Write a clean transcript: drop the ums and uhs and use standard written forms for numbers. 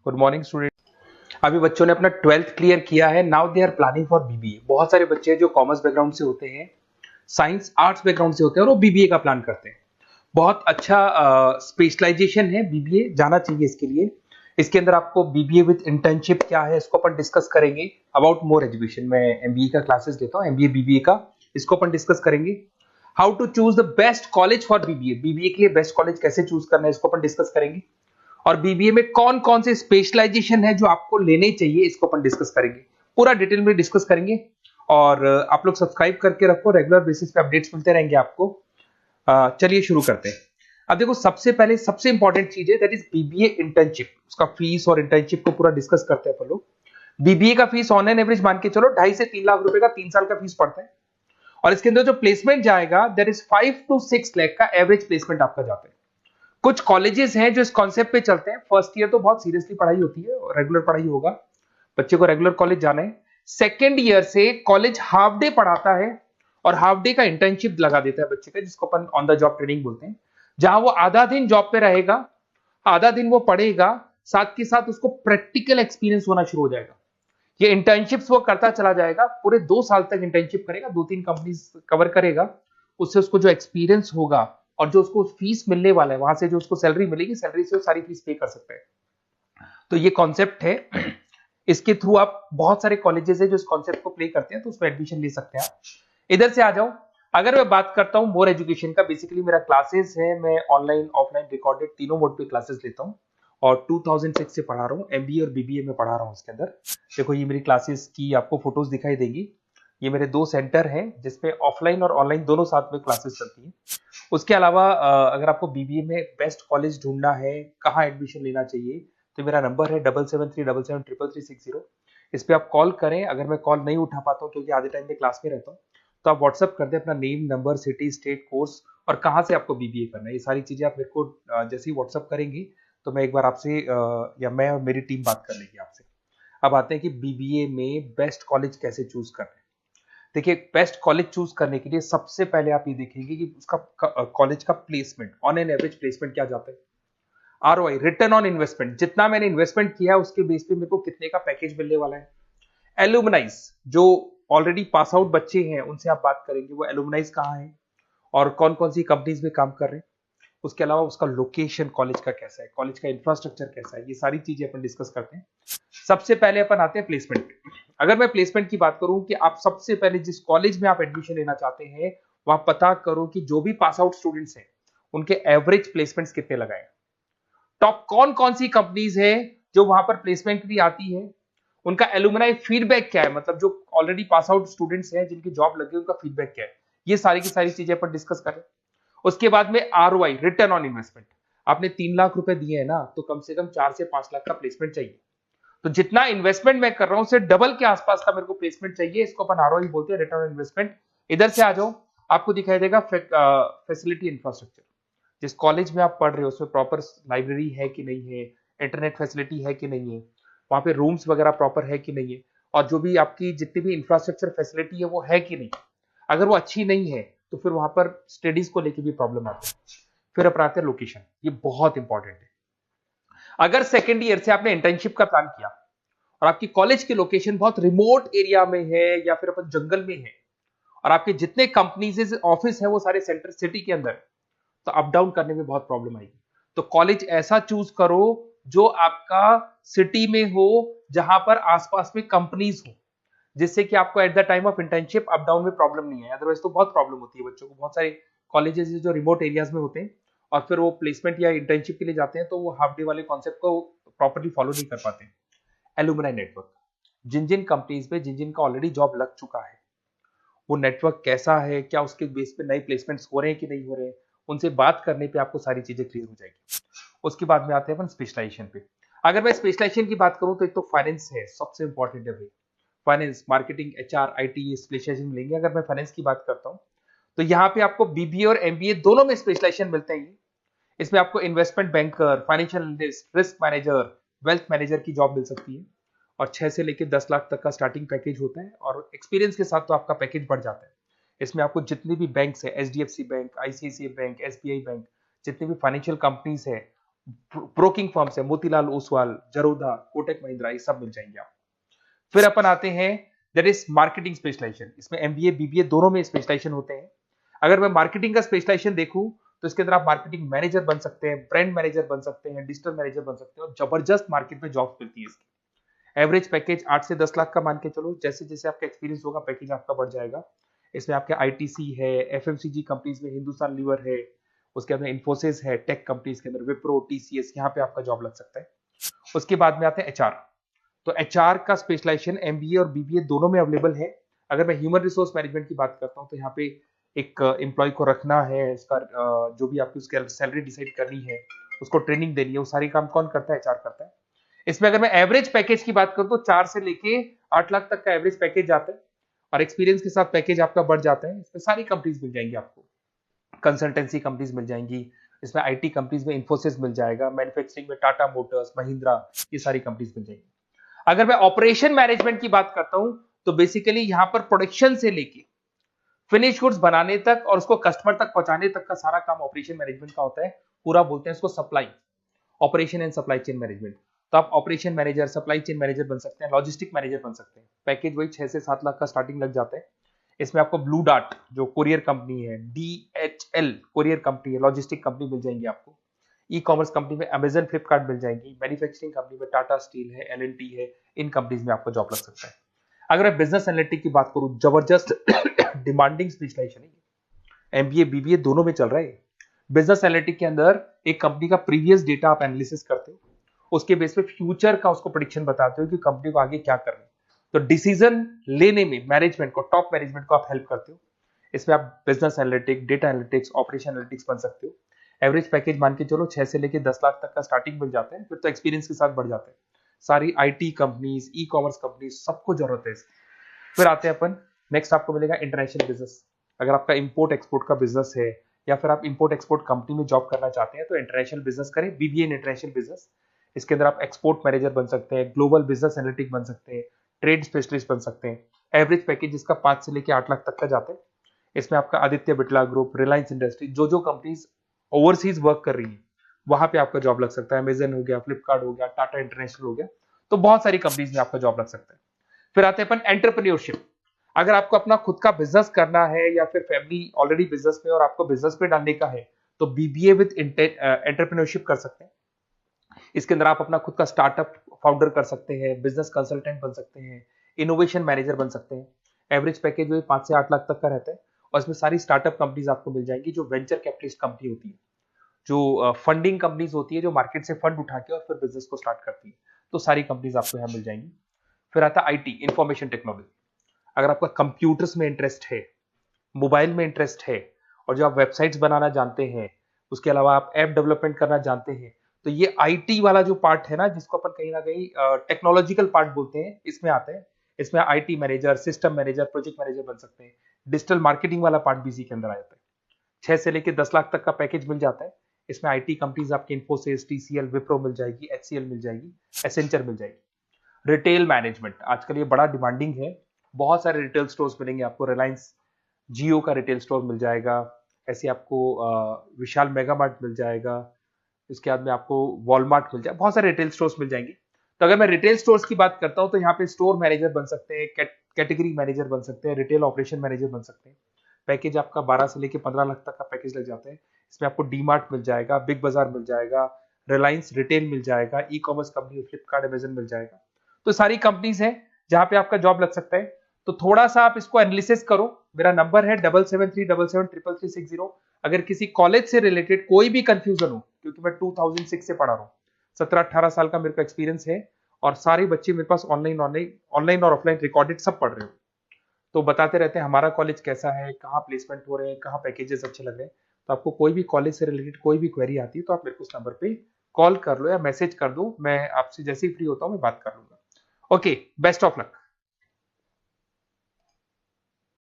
Good morning student. अभी बच्चों ने अपना 12th क्लियर किया है। Now they are planning for BBA. बहुत सारे बच्चे हैं जो कॉमर्स बैकग्राउंड से होते हैं, साइंस आर्ट्स बैकग्राउंड से होते हैं और वो बीबीए का प्लान करते हैं। बहुत अच्छा स्पेशलाइजेशन है बीबीए, जाना चाहिए इसके लिए। इसके अंदर आपको बीबीए विद इंटर्नशिप क्या है इसको अपन डिस्कस करेंगे। अबाउट मोर एजुकेशन, मैं एमबीए का क्लासेस लेता हूँ, एमबीए बीबीए का, इसको अपन डिस्कस करेंगे। How to choose the best college for BBA, BBA के लिए बेस्ट कॉलेज कैसे चूज करना है इसको अपन डिस्कस करेंगे। और बीबीए में कौन कौन से स्पेशलाइजेशन है जो आपको लेने चाहिए इसको अपन डिस्कस करेंगे, पूरा डिटेल में डिस्कस करेंगे। और आप लोग सब्सक्राइब करके रखो, रेगुलर बेसिस पे अपडेट्स मिलते रहेंगे आपको। चलिए शुरू करते हैं। अब देखो, सबसे पहले सबसे इंपॉर्टेंट चीज है दैट इज बीबीए इंटर्नशिप। उसका फीस और इंटर्नशिप को पूरा डिस्कस करते हैं अपन लोग। बीबीए का फीस ऑन एन एवरेज मान के चलो 2.5 से 3 लाख रुपए का 3 साल का फीस पड़ता है। और इसके अंदर जो प्लेसमेंट जाएगा दैट इज 5 to 6 लाख का एवरेज प्लेसमेंट आपका जाता है। कुछ कॉलेजेस हैं जो इस कॉन्सेप्ट पे चलते हैं। फर्स्ट ईयर तो बहुत सीरियसली पढ़ाई होती है और रेगुलर पढ़ाई होगा, बच्चे को रेगुलर कॉलेज जाना है। सेकेंड ईयर से कॉलेज हाफ डे पढ़ाता है और हाफ डे का इंटर्नशिप लगा देता है बच्चे का, जिसको अपन ऑन द जॉब ट्रेनिंग बोलते हैं, जहां वो आधा दिन जॉब पे रहेगा, आधा दिन वो पढ़ेगा, साथ के साथ उसको प्रैक्टिकल एक्सपीरियंस होना शुरू हो जाएगा। ये इंटर्नशिप्स वो करता चला जाएगा, पूरे 2 साल तक इंटर्नशिप करेगा, 2-3 कंपनीज कवर करेगा। उससे उसको जो एक्सपीरियंस होगा और जो उसको फीस मिलने वाला है, वहां से जो उसको सैलरी मिलेगी, सैलरी से वो सारी फीस पे कर सकता है। तो ये कॉन्सेप्ट है। इसके थ्रू आप, बहुत सारे कॉलेजेस है जो इस कॉन्सेप्ट को प्ले करते हैं, तो उसमें एडमिशन ले सकते हैं आप। इधर से आ जाओ। अगर मैं बात करता हूं मोर एजुकेशन का, बेसिकली मेरा क्लासेस है, मैं ऑनलाइन ऑफलाइन रिकॉर्डेड तीनों मोड पे क्लासेस लेता हूं और 2006 से पढ़ा रहा हूं। एमबीए और बीबीए में पढ़ा रहा हूं। इसके अंदर देखो, ये मेरी क्लासेस की आपको फोटोज दिखाई देगी। ये मेरे 2 सेंटर हैं जिसपे ऑफलाइन और ऑनलाइन दोनों साथ में क्लासेस चलती हैं। उसके अलावा अगर आपको बीबीए में बेस्ट कॉलेज ढूंढना है, कहाँ एडमिशन लेना चाहिए, तो मेरा नंबर है 7737733360। इस पे आप कॉल करें। अगर मैं कॉल नहीं उठा पाता हूँ क्योंकि आधे टाइम में क्लास में रहता हूँ, तो आप व्हाट्सअप कर दें अपना name, number, city, state, course और कहाँ से आपको बीबीए करना है। ये सारी चीजें आप मेरे को जैसे ही व्हाट्सअप करेंगे तो मैं एक बार आपसे या मैं और मेरी टीम बात कर लेगी आपसे। अब आते हैं कि बीबीए में बेस्ट कॉलेज कैसे चूज करना है। देखिए, बेस्ट कॉलेज चूज करने के लिए सबसे पहले आप ये देखेंगे कि उसका कॉलेज का placement, on an average placement क्या जाता है। आरओआई, रिटर्न ऑन इन्वेस्टमेंट, जितना मैंने इन्वेस्टमेंट किया है उसके बेस पे मेरे को कितने का पैकेज मिलने वाला है। एलुमनाइज, जो ऑलरेडी पास आउट बच्चे हैं उनसे आप बात करेंगे, वो एलुमनाइज कहाँ है और कौन कौन सी कंपनीज में काम कर रहे हैं। उसके अलावा उसका लोकेशन कॉलेज का कैसा है, कॉलेज का इंफ्रास्ट्रक्चर कैसा है, ये सारी चीजें अपन डिस्कस करते हैं। सबसे पहले अपन आते हैं प्लेसमेंट। अगर मैं प्लेसमेंट की बात करूं कि आप सबसे पहले जिस कॉलेज में आप एडमिशन लेना चाहते हैं, वहां पता करो कि जो भी पास आउट स्टूडेंट्स हैं उनके एवरेज प्लेसमेंट्स कितने लगाए। टॉप कौन कौन सी कंपनीज है जो वहां पर प्लेसमेंट भी आती है, उनका एलुमनाई फीडबैक क्या है, मतलब जो ऑलरेडी पास आउट स्टूडेंट्स हैं जिनकी जॉब लगी उनका फीडबैक क्या है। ये सारी की सारी चीजें अपन डिस्कस करें। उसके बाद में आरओआई, रिटर्न ऑन इन्वेस्टमेंट। आपने 3 लाख रुपए दिए हैं ना, तो कम से कम 4 से 5 लाख का प्लेसमेंट चाहिए। तो जितना इन्वेस्टमेंट मैं कर रहा हूं उससे डबल के आसपास का मेरे को प्लेसमेंट चाहिए। इसको अपन आरओआई बोलते हैं, रिटर्न ऑन इन्वेस्टमेंट। इधर से आ जाओ, आपको दिखाई देगा फैसिलिटी इंफ्रास्ट्रक्चर। जिस कॉलेज में आप पढ़ रहे हो उसमें प्रॉपर लाइब्रेरी है कि नहीं है, इंटरनेट फैसिलिटी है कि नहीं है, वहां पे रूम्स वगैरह प्रॉपर है कि नहीं है, और जो भी आपकी जितनी भी इंफ्रास्ट्रक्चर फैसिलिटी है वो है कि नहीं। अगर वो अच्छी नहीं है तो फिर वहां पर स्टडीज को लेकर भी प्रॉब्लम आती है। फिर अपनाते हैं लोकेशन, ये बहुत इंपॉर्टेंट है। अगर सेकेंड ईयर से आपने इंटर्नशिप का प्लान किया और आपकी कॉलेज की लोकेशन बहुत रिमोट एरिया में है या फिर अपन जंगल में है, और आपके जितने कंपनीज ऑफिस है वो सारे सेंटर सिटी के अंदर, तो अप डाउन करने में बहुत प्रॉब्लम आएगी। तो कॉलेज ऐसा चूज करो जो आपका सिटी में हो, जहां पर आसपास में कंपनीज हो, जिससे कि आपको at the time of internship up down में प्रॉब्लम नहीं है। अदरवाइज तो बहुत प्रॉब्लम होती है बच्चों को। बहुत सारे कॉलेजेस जो रिमोट एरियाज में होते हैं और फिर वो प्लेसमेंट या इंटर्नशिप के लिए जाते हैं, तो वो हाफ डे वाले कॉन्सेप्ट को प्रॉपर्ली फॉलो नहीं कर पाते। एलुमनाई नेटवर्क, जिन जिन कंपनीज में जिन जिन का ऑलरेडी जॉब लग चुका है, वो नेटवर्क कैसा है, क्या उसके बेस पे नए प्लेसमेंट्स हो रहे हैं कि नहीं हो रहे हैं, उनसे बात करने पे आपको सारी चीजें क्लियर हो जाएगी। उसके बाद में आते हैं अपन स्पेशलाइजेशन पे। अगर मैं स्पेशलाइजेशन की बात करूं तो एक तो फाइनेंस है, सबसे इंपॉर्टेंट है भाई। Finance, marketing, HR, IT specialisation मिलेंगे। अगर मैं फाइनेंस की बात करता हूं तो यहाँ पे आपको बीबीए और एमबीए दोनों में स्पेशलाइजेशन मिलते हैं। इसमें आपको investment banker, financial analyst, risk manager, wealth manager की जॉब मिल सकती है और 6 से लेकर 10 लाख तक का स्टार्टिंग पैकेज होता है, और एक्सपीरियंस के साथ तो आपका पैकेज बढ़ जाता है। इसमें आपको जितनी भी बैंक्स है, HDFC bank, ICICI bank, SBI bank, जितनी भी फाइनेंशियल कंपनीज है, ब्रोकिंग फर्म्स है, मोतीलाल ओसवाल, जरोधा, कोटक महिंद्रा, ये सब मिल जाएंगे आप। फिर अपन आते हैं दैट इज मार्केटिंग स्पेशलाइजेशन। इसमें एमबीए बीबीए दोनों में स्पेशलाइजेशन होते हैं। अगर मैं मार्केटिंग का स्पेशलाइजेशन देखूं तो इसके अंदर आप मार्केटिंग मैनेजर बन सकते हैं, ब्रांड मैनेजर बन सकते हैं, डिजिटल मैनेजर बन सकते हैं, और जबरदस्त मार्केट में जॉब मिलती है इसकी। एवरेज पैकेज 8 से 10 लाख का मान के चलो, जैसे जैसे आपका एक्सपीरियंस होगा पैकेज आपका बढ़ जाएगा। इसमें आपके आईटीसी है, एफएमसीजी कंपनीज में हिंदुस्तान लीवर है, उसके अंदर इन्फोसिस है, टेक कंपनीज के अंदर विप्रो, टीसीएस, यहाँ पे आपका जॉब लग सकता है। उसके बाद में आते हैं एचआर। तो एचआर का स्पेशलाइजेशन एमबीए और बीबीए दोनों में अवेलेबल है। अगर मैं ह्यूमन रिसोर्स मैनेजमेंट की बात करता हूँ तो यहाँ पे एक एम्प्लॉय को रखना है, इसका जो भी आपकी उसकी सैलरी डिसाइड करनी है, उसको ट्रेनिंग देनी है, वो सारी काम कौन करता है? एचआर करता है। इसमें अगर मैं एवरेज पैकेज की बात करूं तो 4 से लेके 8 लाख तक का एवरेज पैकेज आता है, और एक्सपीरियंस के साथ पैकेज आपका बढ़ जाता है। इसमें सारी कंपनीज मिल जाएंगी आपको, कंसल्टेंसी कंपनीज मिल जाएंगी, इसमें आईटी कंपनीज में इन्फोसिस मिल जाएगा, मैन्युफैक्चरिंग में टाटा मोटर्स, महिंद्रा, ये सारी कंपनीज मिल जाएंगी। अगर मैं ऑपरेशन मैनेजमेंट की बात करता हूं तो बेसिकली यहां पर प्रोडक्शन से लेके फिनिश गुड्स बनाने तक और उसको कस्टमर तक पहुंचाने तक का सारा काम ऑपरेशन मैनेजमेंट का होता है। पूरा बोलते हैं इसको supply, operation and supply chain management. तो आप operation manager, supply chain manager बन सकते हैं, लॉजिस्टिक मैनेजर बन सकते हैं। पैकेज वही 6 से 7 लाख का स्टार्टिंग लग जाता है। इसमें आपको ब्लू डार्ट जो कुरियर कंपनी है, डीएचएल कुरियर कंपनी है, लॉजिस्टिक कंपनी मिल जाएंगी आपको। ई कॉमर्स कंपनी में अमेजन, फ्लिपकार्ट मिल जाएंगी। मैन्युफैक्चरिंग कंपनी में टाटा स्टील है, एलएनटी है, इन कंपनीज में आपको जॉब लग सकता है। अगर मैं बिजनेस एनालिटिक की बात करूं, जबरदस्त डिमांडिंग स्पेशलाइजेशन है, एमबीए बीबीए दोनों में चल रहा है। बिजनेस एनालिटिक के अंदर एक कंपनी का प्रीवियस डेटा आप एनालिसिस करते हो, उसके बेस पे फ्यूचर का उसको प्रेडिक्शन बताते हो कि कंपनी को आगे क्या करना है। तो डिसीजन लेने में मैनेजमेंट को, टॉप मैनेजमेंट को आप हेल्प करते हो। इसमें आप business analytic, data analytics, operation analytics बन सकते हो। एवरेज पैकेज मान के चलो 6 से लेके 10 लाख तक का स्टार्टिंग मिल जाता है, फिर तो एक्सपीरियंस के साथ बढ़ जाता है। सारी IT companies, e commerce companies, सबको जरूरत है इसकी। फिर आते हैं अपन, नेक्स्ट आपको मिलेगा इंटरनेशनल बिजनेस। अगर आपका इंपोर्ट एक्सपोर्ट का बिजनेस है या फिर आप इंपोर्ट एक्सपोर्ट कंपनी में जॉब करना चाहते हैं तो इंटरनेशनल बिजनेस करें, बीबीए इन इंटरनेशनल बिजनेस। इसके अंदर आप एक्सपोर्ट मैनेजर बन सकते हैं, ग्लोबल बिजनेस एनालिटिक बन सकते हैं, ट्रेड स्पेशलिस्ट बन सकते हैं। एवरेज पैकेज इसका 5 से लेकर 8 लाख तक का जाता है। इसमें आपका आदित्य बिरला ग्रुप, रिलायंस इंडस्ट्री, जो जो कंपनीज ओवरसीज वर्क कर रही है वहां पे आपका जॉब लग सकता है। अमेजन हो गया, फ्लिपकार्ट हो गया, टाटा इंटरनेशनल हो गया, तो बहुत सारी कंपनीज में आपका जॉब लग सकता है। फिर आते हैं अपन एंटरप्रेन्योरशिप। अगर आपको अपना खुद का बिजनेस करना है या फिर फैमिली ऑलरेडी बिजनेस में और आपको बिजनेस में डालने का है तो बीबीए विद एंटरप्रेन्योरशिप कर सकते हैं। इसके अंदर आप अपना खुद का स्टार्टअप फाउंडर कर सकते हैं, बिजनेस कंसल्टेंट बन सकते हैं, इनोवेशन मैनेजर बन सकते हैं। एवरेज पैकेज जो 5 से 8 लाख तक का रहता है, और इसमें सारी स्टार्टअप कंपनीज आपको मिल जाएंगी जो वेंचर कैपिटलिस्ट कंपनी होती है, जो फंडिंग कंपनीज होती है, जो मार्केट से फंड उठा के और फिर बिजनेस को स्टार्ट करती है। तो सारी कंपनीज आपको यहाँ मिल जाएंगी। फिर आता है आईटी, इंफॉर्मेशन टेक्नोलॉजी। अगर आपका कंप्यूटर्स में इंटरेस्ट है, मोबाइल में इंटरेस्ट है, और जो आप वेबसाइट्स बनाना जानते हैं, उसके अलावा आप ऐप डेवलपमेंट करना जानते हैं, तो ये आईटी वाला जो पार्ट है ना, जिसको अपन कहीं ना कहीं टेक्नोलॉजिकल पार्ट बोलते हैं, इसमें आते हैं। इसमें IT manager, system manager, project manager बन सकते हैं। डिजिटल मार्केटिंग वाला पार्ट भी इसी के अंदर आ जाता है। 6 से लेकर 10 लाख तक का पैकेज मिल जाता है। इसमें आईटी कंपनीज आपकी इन्फोसिस, टीसीएल, विप्रो मिल जाएगी, एचसीएल मिल जाएगी, एसेंचर मिल जाएगी। रिटेल मैनेजमेंट आजकल ये बड़ा डिमांडिंग है। बहुत सारे रिटेल स्टोर्स मिलेंगे आपको। रिलायंस जियो का रिटेल स्टोर मिल जाएगा, ऐसे आपको विशाल मेगा मार्ट मिल जाएगा, इसके बाद में आपको वॉलमार्ट मिल जाएगा, बहुत सारे रिटेल स्टोर्स मिल जाएंगे। तो अगर मैं रिटेल स्टोर्स की बात करता हूं तो यहाँ पे स्टोर मैनेजर बन सकते हैं, कैटेगरी मैनेजर बन सकते हैं, रिटेल ऑपरेशन मैनेजर बन सकते हैं। पैकेज आपका 12 से लेकर 15 लाख तक का पैकेज लग जाता है। इसमें आपको डी मार्ट मिल जाएगा, बिग बाजार मिल जाएगा, रिलायंस रिटेल मिल जाएगा, e commerce company Flipkart, Amazon मिल जाएगा। तो सारी कंपनीज है जहां पे आपका जॉब लग सकता है। तो थोड़ा सा आप इसको एनालिसिस करो। मेरा नंबर है 7737733360। अगर किसी कॉलेज से रिलेटेड कोई भी कंफ्यूजन हो, क्योंकि मैं 2006 से पढ़ा रहा हूँ, 17-18 साल का मेरे को एक्सपीरियंस है, और सारे बच्चे मेरे पास ऑनलाइन और ऑफलाइन रिकॉर्डेड सब पढ़ रहे हो, तो बताते रहते हैं हमारा कॉलेज कैसा है, कहाँ प्लेसमेंट हो रहे हैं, कहाँ पैकेजेस अच्छे लग रहे हैं। तो आपको कोई भी कॉलेज से रिलेटेड कोई भी क्वेरी आती है तो आप मेरे को उस नंबर पे कॉल कर लो या मैसेज कर दो, मैं आपसे जैसे ही फ्री होता हूँ मैं बात कर लूंगा। Okay, best of luck.